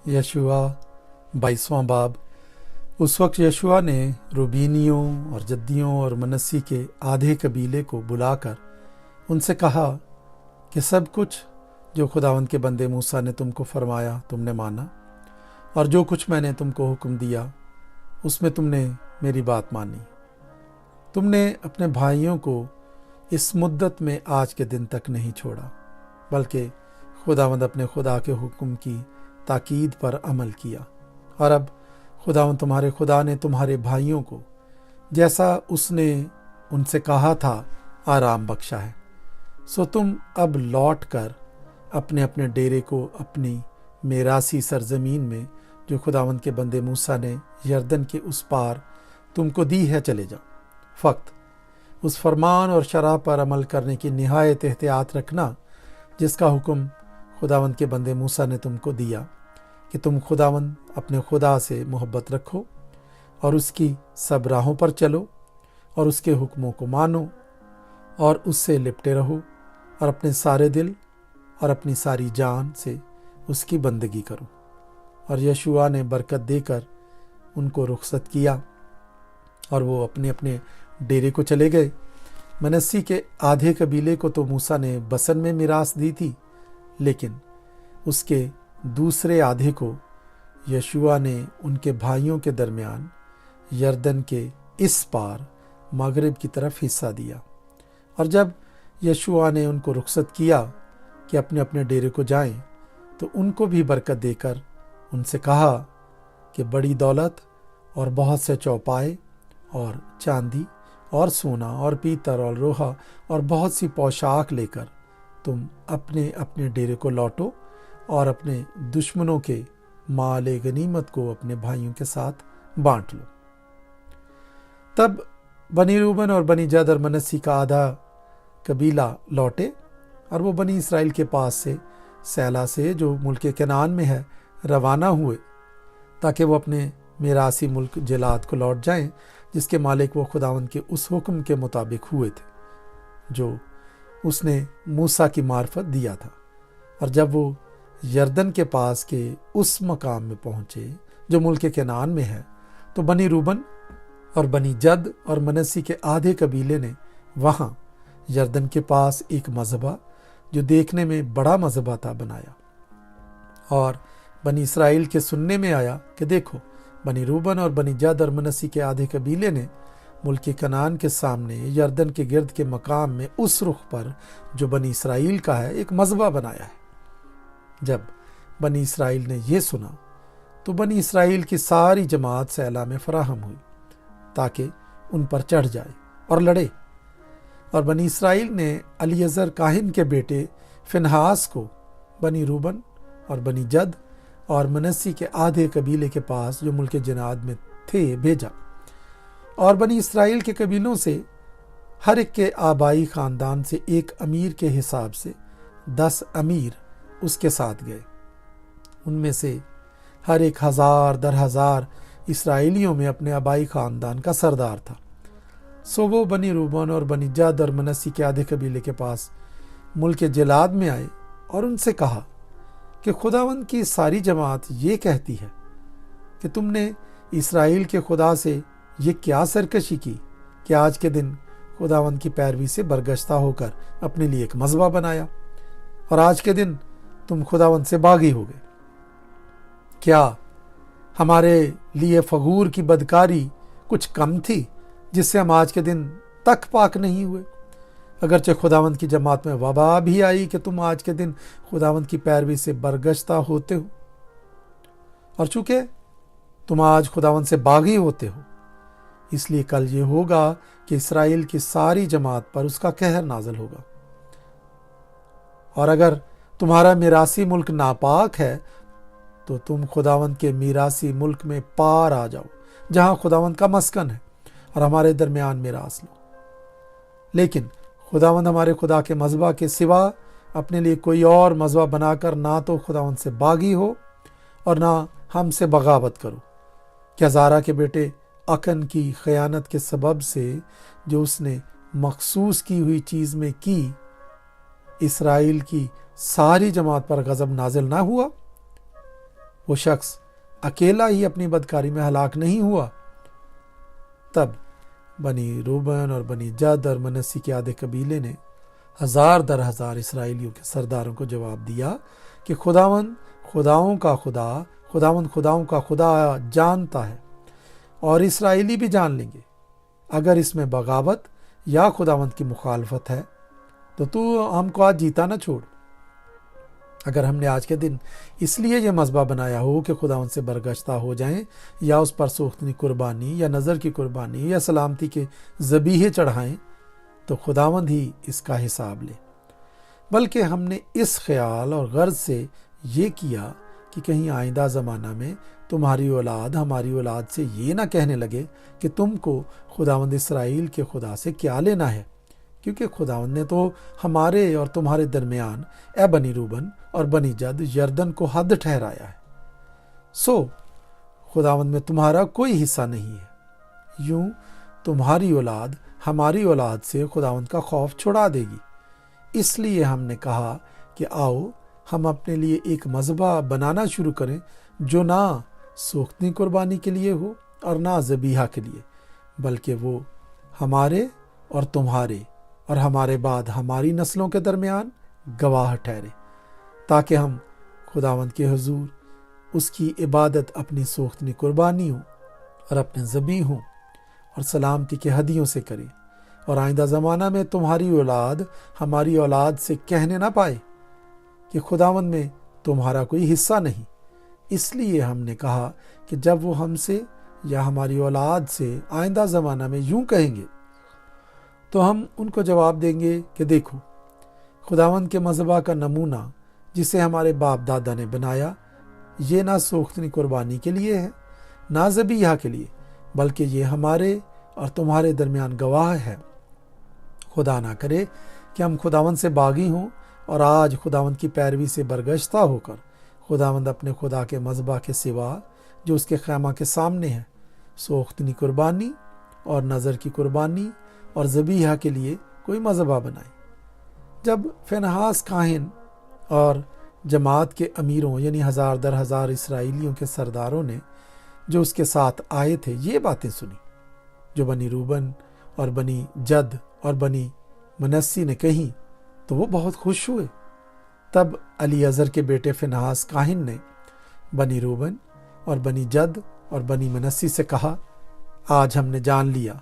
यशुआ 22वां बाब। उस वक्त यशुआ ने रूबीनियों और जद्दियों और मनस्सी के आधे कबीले को बुलाकर उनसे कहा कि सब कुछ जो खुदावंद के बंदे मूसा ने तुमको फरमाया तुमने माना, और जो कुछ मैंने तुमको हुक्म दिया उसमें तुमने मेरी बात मानी। तुमने अपने भाइयों को इस मुद्दत में आज के दिन तक नहीं छोड़ा, बल्कि खुदावंद अपने खुदा के हुक्म की ताकीद पर अमल किया। और अब खुदावंद तुम्हारे खुदा ने तुम्हारे भाइयों को जैसा उसने उनसे कहा था आराम बख्शा है। सो तुम अब लौट कर अपने अपने डेरे को अपनी मेरासी सरजमीन में जो खुदावंद के बंदे मूसा ने यरदन के उस पार तुमको दी है चले जाओ। फ़क्त उस फरमान और शरह पर अमल करने की निहायत एहतियात रखना जिसका हुक्म खुदावंद के बंदे मूसा ने तुमको दिया कि तुम खुदावंद अपने खुदा से मोहब्बत रखो और उसकी सब राहों पर चलो और उसके हुक्मों को मानो और उससे लिपटे रहो और अपने सारे दिल और अपनी सारी जान से उसकी बंदगी करो। और यशुआ ने बरकत देकर उनको रुखसत किया और वो अपने अपने डेरे को चले गए। मनस्सी के आधे कबीले को तो मूसा ने बसन में मिरास दी थी, लेकिन उसके दूसरे आधे को यशुआ ने उनके भाइयों के दरमियान यरदन के इस पार मगरिब की तरफ हिस्सा दिया। और जब यशुआ ने उनको रुखसत किया कि अपने अपने डेरे को जाएं, तो उनको भी बरकत देकर उनसे कहा कि बड़ी दौलत और बहुत से चौपाए और चांदी और सोना और पीतल और लोहा और बहुत सी पोशाक लेकर तुम अपने अपने डेरे को लौटो और अपने दुश्मनों के माल गनीमत को अपने भाइयों के साथ बांट लो। तब बनी रूबन और बनी जद और मनस्सी का आधा कबीला लौटे और वो बनी इसराइल के पास से सैला से जो मुल्क कनान में है रवाना हुए, ताकि वो अपने मेरासी मुल्क जलाद को लौट जाएं, जिसके मालिक वो खुदावंद के उस हुक्म के मुताबिक हुए थे जो उसने मूसा की मार्फत दिया था। और जब वो यरदन के पास के उस मकाम में पहुंचे जो मुल्क कनान में है, तो बनी रूबन और बनी जद और मनस्सी के आधे कबीले ने वहाँ यरदन के पास एक मज़बा जो देखने में बड़ा मज़बा था बनाया। और बनी इसराइल के सुनने में आया कि देखो, बनी रूबन और बनी जद और मनस्सी के आधे कबीले ने मुल्क कनान के सामने यरदन के गिर्द के मकाम में उस रुख पर जो बनी इसराइल का है एक मज़बा बनाया है। जब बनी इसराइल ने यह सुना तो बनी इसराइल की सारी जमात सैला में फराहम हुई ताकि उन पर चढ़ जाए और लड़े। और बनी इसराइल ने अलीअज़र काहिन के बेटे फिनहास को बनी रूबन और बनी जद और मनस्सी के आधे कबीले के पास जो मुल्क जनाद में थे भेजा। और बनी इसराइल के कबीलों से हर एक के आबाई ख़ानदान से एक अमीर के हिसाब से 10 अमीर उसके साथ गए। उनमें से हर एक 1000 दर 1000 इसराइलियों में अपने आबाई ख़ानदान का सरदार था। सो वो बनी रूबन और बनी जद और मनस्सी के आधे कबीले के पास मुल्क जलाद में आए और उनसे कहा कि खुदावंद की सारी जमात ये कहती है कि तुमने इसराइल के खुदा से ये क्या सरकशी की कि आज के दिन खुदावंद की पैरवी से बरगश्ता होकर अपने लिए एक मज़बा बनाया, और आज के दिन तुम खुदावंद से बागी हो गए। क्या हमारे लिए फगूर की बदकारी कुछ कम थी जिससे हम आज के दिन तक पाक नहीं हुए? अगरचे खुदावंद की जमात में वबा भी आई कि तुम आज के दिन खुदावंद की पैरवी से बरगश्ता होते हो, और चूंकि तुम आज खुदावंद से बागी होते हो, इसलिए कल ये होगा कि इसराइल की सारी जमात पर उसका कहर नाज़िल होगा। और अगर तुम्हारा मिरासी मुल्क नापाक है तो तुम खुदावंद के मिरासी मुल्क में पार आ जाओ जहां खुदावंद का मस्कन है, और हमारे दरमियान मिरास लो। लेकिन खुदावंद हमारे खुदा के मज़बा के सिवा अपने लिए कोई और मज़बा बनाकर ना तो खुदावंद से बागी हो और ना हमसे बगावत करो। क्या ज़ारा के बेटे अकन की खयानत के सबब से जो उसने मखसूस की हुई चीज़ में की इसराइल की सारी जमात पर गज़ब नाजिल ना हुआ? वो शख्स अकेला ही अपनी बदकारी में हलाक नहीं हुआ। तब बनी रूबन और बनी जद और मनस्सी के आधे कबीले ने हजार दर हजार इसराइलियों के सरदारों को जवाब दिया कि खुदावंद खुदाओं का खुदा जानता है और इसराइली भी जान लेंगे। अगर इसमें बगावत या खुदावंद की मुखालफत है तो तू हमको आज जीता ना छोड़। अगर हमने आज के दिन इसलिए ये मज़बा बनाया हो कि खुदावंद से बरगश्ता हो जाएं या उस पर सोख्तनी कुर्बानी या नज़र की कुर्बानी या सलामती के ज़बीहे चढ़ाएं तो खुदावंद ही इसका हिसाब ले। बल्कि हमने इस ख्याल और गर्ज से ये किया कि कहीं आइंदा ज़माना में तुम्हारी औलाद हमारी औलाद से ये ना कहने लगे कि तुमको खुदावंद इसराइल के खुदा से क्या लेना है, क्योंकि खुदावंद ने तो हमारे और तुम्हारे दरमियान ए बनी रूबन और बनी जद यरदन को हद ठहराया है। सो खुदावंद में तुम्हारा कोई हिस्सा नहीं है। यूं तुम्हारी औलाद हमारी औलाद से खुदावंद का खौफ छुड़ा देगी। इसलिए हमने कहा कि आओ हम अपने लिए एक मज़बा बनाना शुरू करें जो ना सोख्तनी कुर्बानी के लिए हो और ना ज़बीहा के लिए, बल्कि वो हमारे और तुम्हारे और हमारे बाद हमारी नस्लों के दरमियान गवाह ठहरे, ताकि हम खुदावंद के हुजूर उसकी इबादत अपनी सोख्तनी कुर्बानियों और अपने ज़बीहों और सलामती के हदियों से करें, और आइंदा ज़माना में तुम्हारी औलाद हमारी औलाद से कहने ना पाए कि खुदावंद में तुम्हारा कोई हिस्सा नहीं। इसलिए हमने कहा कि जब वो हमसे या हमारी औलाद से आइंदा ज़माना में यूं कहेंगे तो हम उनको जवाब देंगे कि देखो, खुदावंद के मज़बा का नमूना जिसे हमारे बाप दादा ने बनाया, ये ना सोख्तनी कुर्बानी के लिए है ना ज़बीहा के लिए, बल्कि ये हमारे और तुम्हारे दरमियान गवाह है। खुदा ना करे कि हम खुदावंद से बागी हों और आज खुदावंद की पैरवी से बरगश्ता होकर खुदावंद अपने खुदा के मज़बा के सिवा जो उसके खैमा के सामने है सोख्तनी कुर्बानी और नज़र की कुर्बानी और ज़बीहा के लिए कोई मज़बा बनाए। जब फिनहास काहिन और जमात के अमीरों यानी हजार दर हजार इसराइलियों के सरदारों ने जो उसके साथ आए थे ये बातें सुनी जो बनी रूबन और बनी जद और बनी मनस्सी ने कही, तो वो बहुत खुश हुए। तब अलीअज़र के बेटे फिनहास काहिन ने बनी रूबन और बनी जद और बनी मनस्सी से कहा, आज हमने जान लिया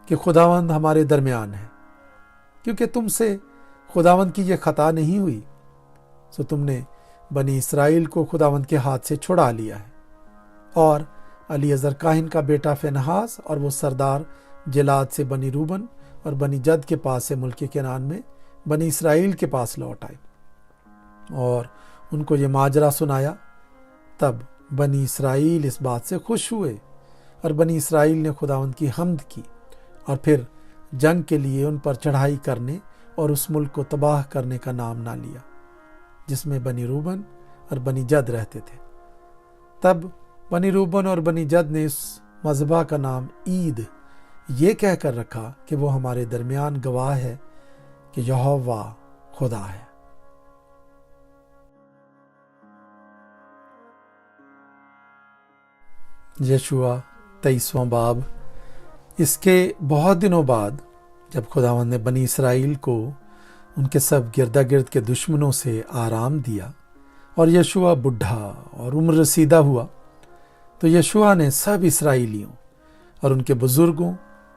कि खुदावंद हमारे दरमियान है, क्योंकि तुमसे खुदावंद की ये खता नहीं हुई, सो तुमने बनी इसराइल को खुदावंद के हाथ से छुड़ा लिया है। और अलीअज़र काहिन का बेटा फिनहास और वो सरदार जिलाद से बनी रूबन और बनी जद के पास से मुल्क केनान में बनी इसराइल के पास लौट आए और उनको ये माजरा सुनाया। तब बनी इसराइल इस बात से खुश हुए और बनी इसराइल ने खुदावंद की हम्द की और फिर जंग के लिए उन पर चढ़ाई करने और उस मुल्क को तबाह करने का नाम ना लिया जिसमें बनी रूबन और बनी जद रहते थे। तब बनी रूबन और बनी जद ने इस मज़बा का नाम ईद ये कहकर रखा कि वो हमारे दरमियान गवाह है कि यहोवा खुदा है। यशुआ 23वां बाब। इसके बहुत दिनों बाद जब खुदावंद ने बनी इसराइल को उनके सब गिरदा गिर्द के दुश्मनों से आराम दिया और यशुआ बुढ़ा और उम्र रसीदा हुआ, तो यशुआ ने सब इसराइलियों और उनके बुजुर्गों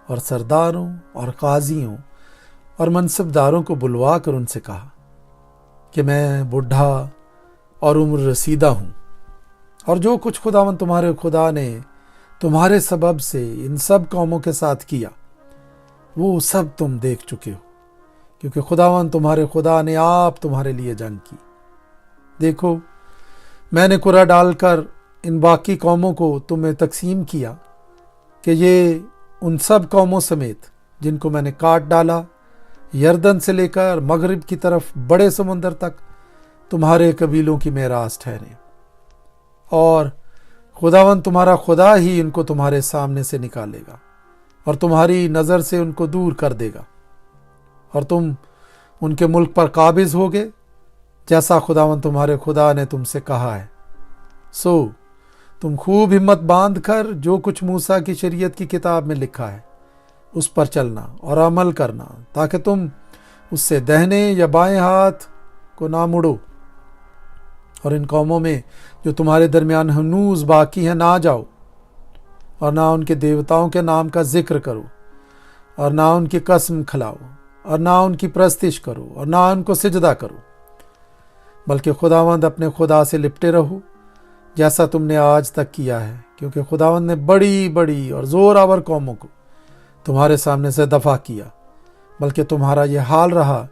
और सरदारों और काजियों और मनसबदारों को बुलवा कर उनसे कहा कि मैं बुढ़ा और उम्र रसीदा हूँ, और जो कुछ खुदावंद तुम्हारे खुदा ने तुम्हारे सबब से इन सब कौमों के साथ किया वो सब तुम देख चुके हो, क्योंकि खुदावंद तुम्हारे खुदा ने आप तुम्हारे लिए जंग की। देखो, मैंने कुरा डालकर इन बाकी कौमों को तुम्हें तकसीम किया कि ये उन सब कौमों समेत जिनको मैंने काट डाला, यरदन से लेकर मगरिब की तरफ बड़े समुंदर तक तुम्हारे कबीलों की मेरास ठहरे, और खुदावंद तुम्हारा खुदा ही इनको तुम्हारे सामने से निकालेगा और तुम्हारी नज़र से उनको दूर कर देगा, और तुम उनके मुल्क पर काबिज होगे जैसा खुदावंद तुम्हारे खुदा ने तुमसे कहा है। सो तुम खूब हिम्मत बांध कर जो कुछ मूसा की शरीयत की किताब में लिखा है उस पर चलना और अमल करना, ताकि तुम उससे दाहिने या बाएं हाथ को ना मुड़ो और इन कौमों में जो तुम्हारे दरमियान हनूज बाकी हैं ना जाओ, और ना उनके देवताओं के नाम का जिक्र करो, और ना उनकी कसम खिलाओ, और ना उनकी प्रस्तिश करो, और ना उनको सिजदा करो, बल्कि खुदावंद अपने खुदा से लिपटे रहो जैसा तुमने आज तक किया है, क्योंकि खुदावंद ने बड़ी बड़ी और जोरावर कौमों को तुम्हारे सामने से दफा किया। बल्कि तुम्हारा यह हाल रहा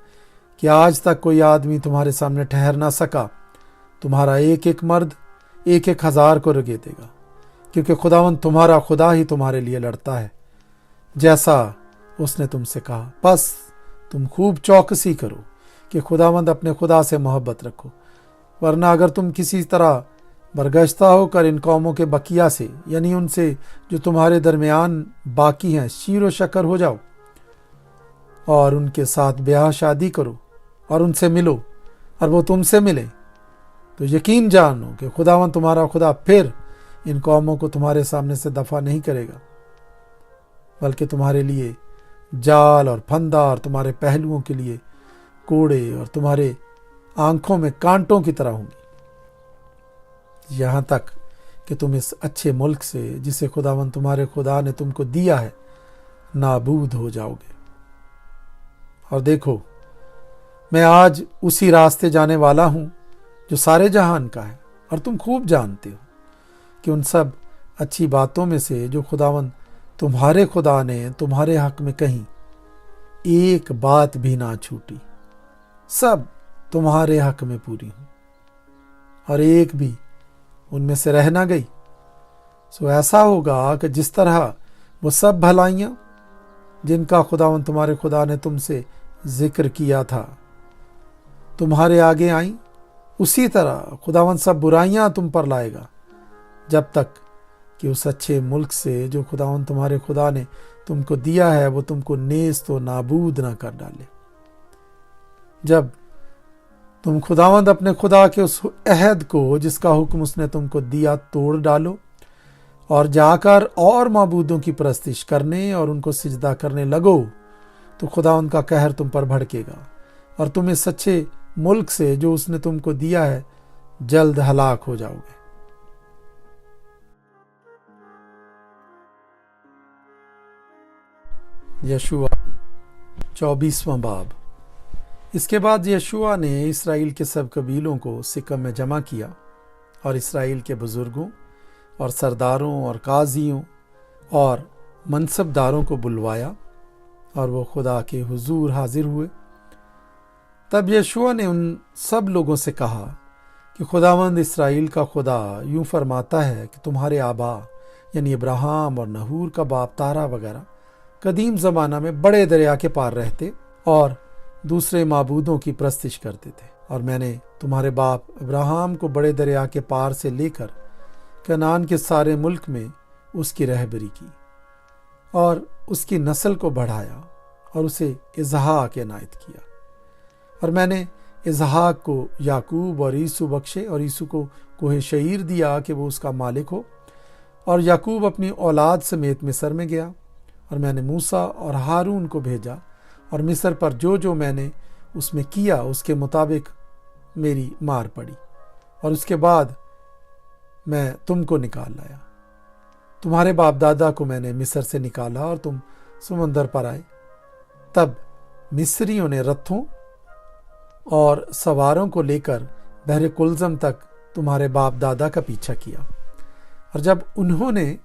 कि आज तक कोई आदमी तुम्हारे सामने ठहर ना सका। तुम्हारा एक एक मर्द 1,000 को रगे देगा, क्योंकि खुदावंद तुम्हारा खुदा ही तुम्हारे लिए लड़ता है, जैसा उसने तुमसे कहा। बस तुम खूब चौकसी करो कि खुदावंद अपने खुदा से मोहब्बत रखो, वरना अगर तुम किसी तरह बरगश्ता होकर इन कौमों के बकिया से, यानी उनसे जो तुम्हारे दरमियान बाकी हैं, शीरो शक्कर हो जाओ और उनके साथ ब्याह शादी करो और उनसे मिलो और वो तुमसे मिले, तो यकीन जानो कि खुदावंद तुम्हारा खुदा फिर इन कौमों को तुम्हारे सामने से दफा नहीं करेगा, बल्कि तुम्हारे लिए जाल और फंदा और तुम्हारे पहलुओं के लिए कोड़े और तुम्हारे आंखों में कांटों की तरह होंगी, यहाँ तक कि तुम इस अच्छे मुल्क से जिसे खुदावंद तुम्हारे खुदा ने तुमको दिया है नाबूद हो जाओगे। और देखो, मैं आज उसी रास्ते जाने वाला हूँ जो सारे जहान का है, और तुम खूब जानते हो कि उन सब अच्छी बातों में से जो खुदावंद तुम्हारे खुदा ने तुम्हारे हक में कही, एक बात भी ना छूटी, सब तुम्हारे हक में पूरी हुई और एक भी उनमें से रह ना गई। सो ऐसा होगा कि जिस तरह वो सब भलाइयाँ जिनका खुदावंद तुम्हारे खुदा ने तुमसे जिक्र किया था तुम्हारे आगे आई, उसी तरह खुदावंद सब बुराइयाँ तुम पर लाएगा, जब तक कि उस अच्छे मुल्क से जो खुदावंद तुम्हारे खुदा ने तुमको दिया है वो तुमको नेस्त तो नाबूद ना कर डाले। जब तुम खुदावंद अपने खुदा के उस अहद को जिसका हुक्म उसने तुमको दिया तोड़ डालो और जाकर और माबूदों की परस्तिश करने और उनको सिजदा करने लगो, तो खुदावंद का कहर तुम पर भड़केगा और तुम इस अच्छे मुल्क से जो उसने तुमको दिया है जल्द हलाक हो जाओगे। यशुआ 24वां बाब। इसके बाद यशुआ ने इसराइल के सब कबीलों को सिकम में जमा किया और इसराइल के बुजुर्गों और सरदारों और काजियों और मनसबदारों को बुलवाया और वो खुदा के हुजूर हाजिर हुए। तब यशुआ ने उन सब लोगों से कहा कि खुदावंद इसराइल का खुदा यूं फरमाता है कि तुम्हारे आबा यानी इब्राहिम और नहूर का बाप तारा वगैरह कदीम ज़माना में बड़े दरिया के पार रहते और दूसरे माबूदों की प्रस्तिश करते थे, और मैंने तुम्हारे बाप इब्राहिम को बड़े दरिया के पार से लेकर कनान के सारे मुल्क में उसकी रहबरी की और उसकी नस्ल को बढ़ाया और उसे इजहाक इनायत किया। और मैंने इजहाक को याकूब और ईसु बख्शे और ईसु को कोहे शईर दिया कि वो उसका मालिक हो, और याकूब अपनी औलाद समेत मिस्र में गया। और मैंने मूसा और हारून को भेजा और मिस्र पर जो जो मैंने उसमें किया उसके मुताबिक मेरी मार पड़ी, और उसके बाद मैं तुमको निकाल लाया। तुम्हारे बाप दादा को मैंने मिस्र से निकाला और तुम समुंदर पर आए। तब मिस्रियों ने रथों और सवारों को लेकर बहरे कुलजम तक तुम्हारे बाप दादा का पीछा किया, और जब उन्होंने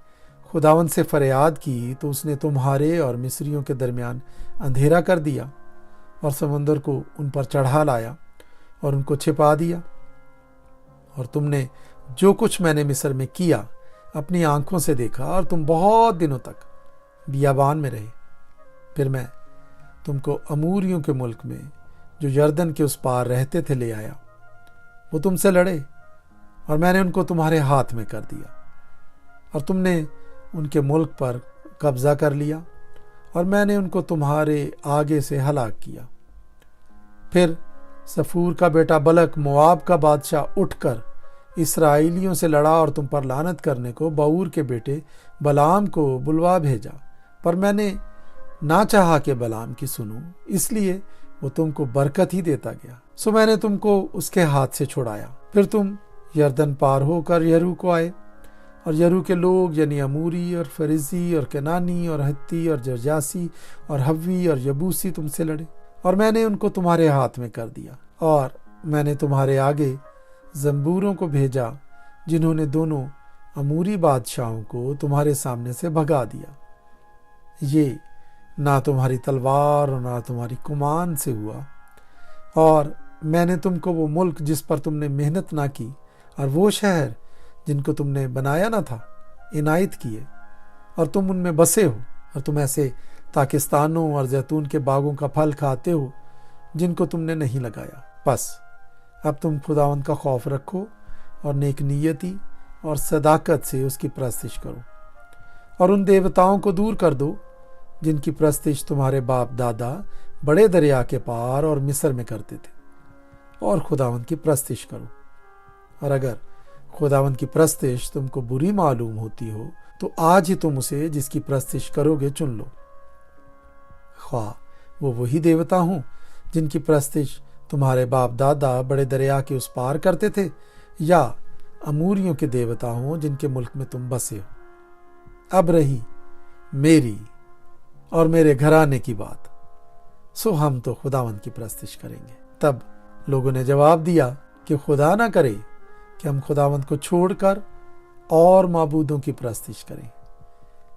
खुदावन से फरियाद की तो उसने तुम्हारे और मिस्रियों के दरमियान अंधेरा कर दिया और समुंदर को उन पर चढ़ा लाया और उनको छिपा दिया। और तुमने जो कुछ मैंने मिस्र में किया अपनी आंखों से देखा, और तुम बहुत दिनों तक बियाबान में रहे। फिर मैं तुमको अमूरियों के मुल्क में जो यर्दन के उस पार रहते थे ले आया। वो तुमसे लड़े और मैंने उनको तुम्हारे हाथ में कर दिया, और तुमने उनके मुल्क पर कब्जा कर लिया, और मैंने उनको तुम्हारे आगे से हलाक किया। फिर सफूर का बेटा बलक मोआब का बादशाह उठकर اسرائیلیوں سے لڑا اور تم پر لعنت کرنے کو بؤور کے بیٹے بلعام کو بلوا بھیجا، پر میں نے نہ چاہا کہ بلعام کی سنوں، اس لیے وہ تم کو برکت ہی دیتا گیا، سو میں نے تم کو اس کے ہاتھ سے چھڑایا۔ پھر تم یردن پار ہو کر یریحو کو آئے، اور یریحو کے لوگ یعنی اموری اور فرزی اور کنانی اور ہتی اور جرجاسی اور حوی اور یبوسی تم سے لڑے، اور میں نے ان کو تمہارے ہاتھ میں کر دیا، اور میں نے تمہارے آگے زنبوروں کو بھیجا جنہوں نے دونوں اموری بادشاہوں کو تمہارے سامنے سے بھگا دیا۔ یہ نہ تمہاری تلوار اور نہ تمہاری کمان سے ہوا، اور میں نے تم کو وہ ملک جس پر تم نے محنت نہ کی اور وہ شہر جن کو تم نے بنایا نہ تھا عنایت کیے، اور تم ان میں بسے ہو، اور تم ایسے تاکستانوں اور زیتون کے باغوں کا پھل کھاتے ہو جن کو تم نے نہیں لگایا۔ بس اب تم خداوند کا خوف رکھو اور نیک نیتی اور صداقت سے اس کی پرستش کرو، اور ان دیوتاؤں کو دور کر دو جن کی پرستش تمہارے باپ دادا بڑے دریا کے پار اور مصر میں کرتے تھے، اور خداوند کی پرستش کرو۔ اور اگر خداوند کی پرستش تم کو بری معلوم ہوتی ہو تو آج ہی تم اسے جس کی پرستش کرو گے چن لو، خواہ وہ وہی دیوتا ہوں جن کی پرستش تمہارے باپ دادا بڑے دریا کے اس پار کرتے تھے، یا اموریوں کے دیوتا ہوں جن کے ملک میں تم بسے ہو۔ اب رہی میری اور میرے گھرانے کی بات، سو ہم تو خداوند کی پرستش کریں گے۔ تب لوگوں نے جواب دیا کہ خدا نہ کرے کہ ہم خداوند کو چھوڑ کر اور معبودوں کی پرستش کریں،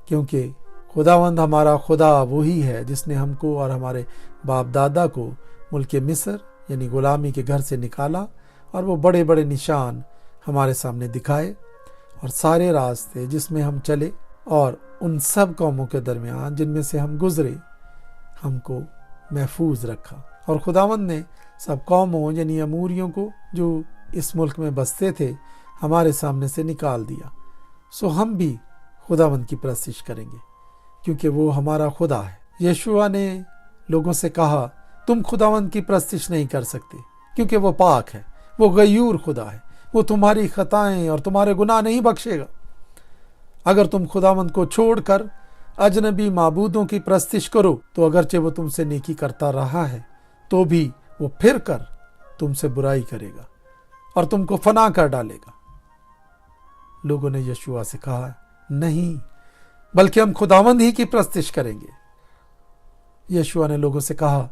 کیونکہ خداوند ہمارا خدا وہی ہے جس نے ہم کو اور ہمارے باپ دادا کو ملک مصر یعنی غلامی کے گھر سے نکالا، اور وہ بڑے بڑے نشان ہمارے سامنے دکھائے، اور سارے راستے جس میں ہم چلے اور ان سب قوموں کے درمیان جن میں سے ہم گزرے ہم کو محفوظ رکھا۔ اور خداوند نے سب قوموں یعنی اموریوں کو جو اس ملک میں بستے تھے ہمارے سامنے سے نکال دیا، سو ہم بھی خداوند کی پرستش کریں گے کیونکہ وہ ہمارا خدا ہے۔ یشوع نے لوگوں سے کہا، تم خداوند کی پرستش نہیں کر سکتے کیونکہ وہ پاک ہے، وہ غیور خدا ہے، وہ تمہاری خطائیں اور تمہارے گناہ نہیں بخشے گا۔ اگر تم خداوند کو چھوڑ کر اجنبی معبودوں کی پرستش کرو تو اگرچہ وہ تم سے نیکی کرتا رہا ہے تو بھی وہ پھر کر تم سے برائی کرے گا اور تم کو فنا کر ڈالے گا۔ لوگوں نے یشوع سے کہا، نہیں، بلکہ ہم خداوند ہی کی پرستش کریں گے۔ یشوع نے لوگوں سے کہا،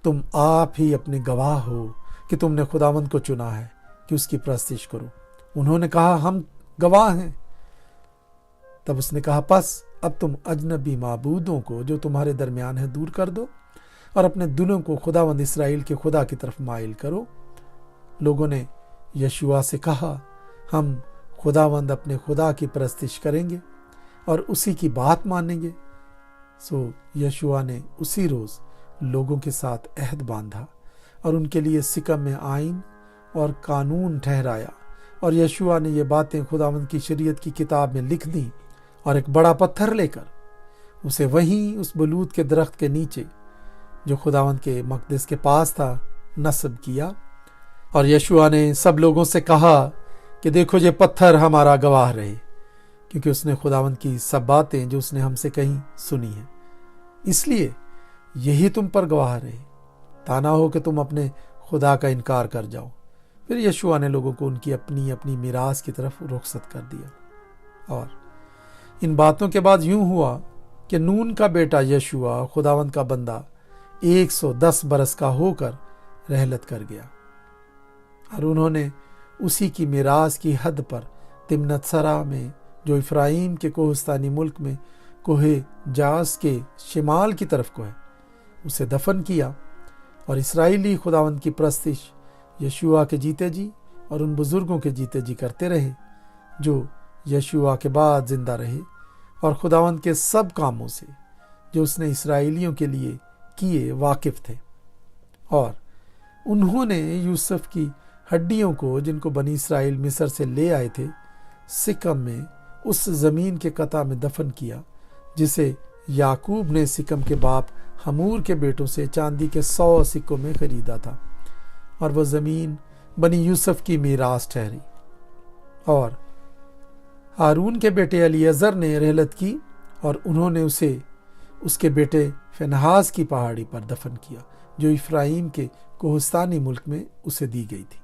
تم آپ ہی اپنے گواہ ہو کہ تم نے خداوند کو چنا ہے کہ اس کی پرستش کرو۔ انہوں نے کہا، ہم گواہ ہیں۔ تب اس نے کہا، پس اب تم اجنبی معبودوں کو جو تمہارے درمیان ہے دور کر دو اور اپنے دلوں کو خداوند اسرائیل کے خدا کی طرف مائل کرو۔ لوگوں نے یشوع سے کہا، ہم خداوند اپنے خدا کی پرستش کریں گے اور اسی کی بات مانیں گے۔ سو یشوع نے اسی روز لوگوں کے ساتھ عہد باندھا اور ان کے لیے سکم میں آئین اور قانون ٹھہرایا، اور یشوع نے یہ باتیں خداوند کی شریعت کی کتاب میں لکھ دیں، اور ایک بڑا پتھر لے کر اسے وہیں اس بلوت کے درخت کے نیچے جو خداوند کے مقدس کے پاس تھا نصب کیا۔ اور یشوع نے سب لوگوں سے کہا کہ دیکھو یہ پتھر ہمارا گواہ رہے، کیونکہ اس نے خداوند کی سب باتیں جو اس نے ہم سے کہیں سنی ہیں، اس لیے یہی تم پر گواہ رہے، تا نہ ہو کہ تم اپنے خدا کا انکار کر جاؤ۔ پھر یشوع نے لوگوں کو ان کی اپنی اپنی میراث کی طرف رخصت کر دیا۔ اور ان باتوں کے بعد یوں ہوا کہ نون کا بیٹا یشوع خداوند کا بندہ 110 برس کا ہو کر رحلت کر گیا، اور انہوں نے اسی کی میراث کی حد پر تمنت سرا میں جو افرائیم کے کوہستانی ملک میں کوہ جاس کے شمال کی طرف کو ہے اسے دفن کیا۔ اور اسرائیلی خداوند کی پرستش یشوع کے جیتے جی اور ان بزرگوں کے جیتے جی کرتے رہے جو یشوع کے بعد زندہ رہے، اور خداوند کے سب کاموں سے جو اس نے اسرائیلیوں کے لیے کیے واقف تھے۔ اور انہوں نے یوسف کی ہڈیوں کو جن کو بنی اسرائیل مصر سے لے آئے تھے سکم میں اس زمین کے قطع میں دفن کیا جسے یعقوب نے سکم کے باپ حمور کے بیٹوں سے چاندی کے 100 سکوں میں خریدا تھا، اور وہ زمین بنی یوسف کی میراث ٹھہری۔ اور ہارون کے بیٹے الیعزر نے رحلت کی اور انہوں نے اسے اس کے بیٹے فنہاس کی پہاڑی پر دفن کیا جو افرایم کے کوہستانی ملک میں اسے دی گئی تھی۔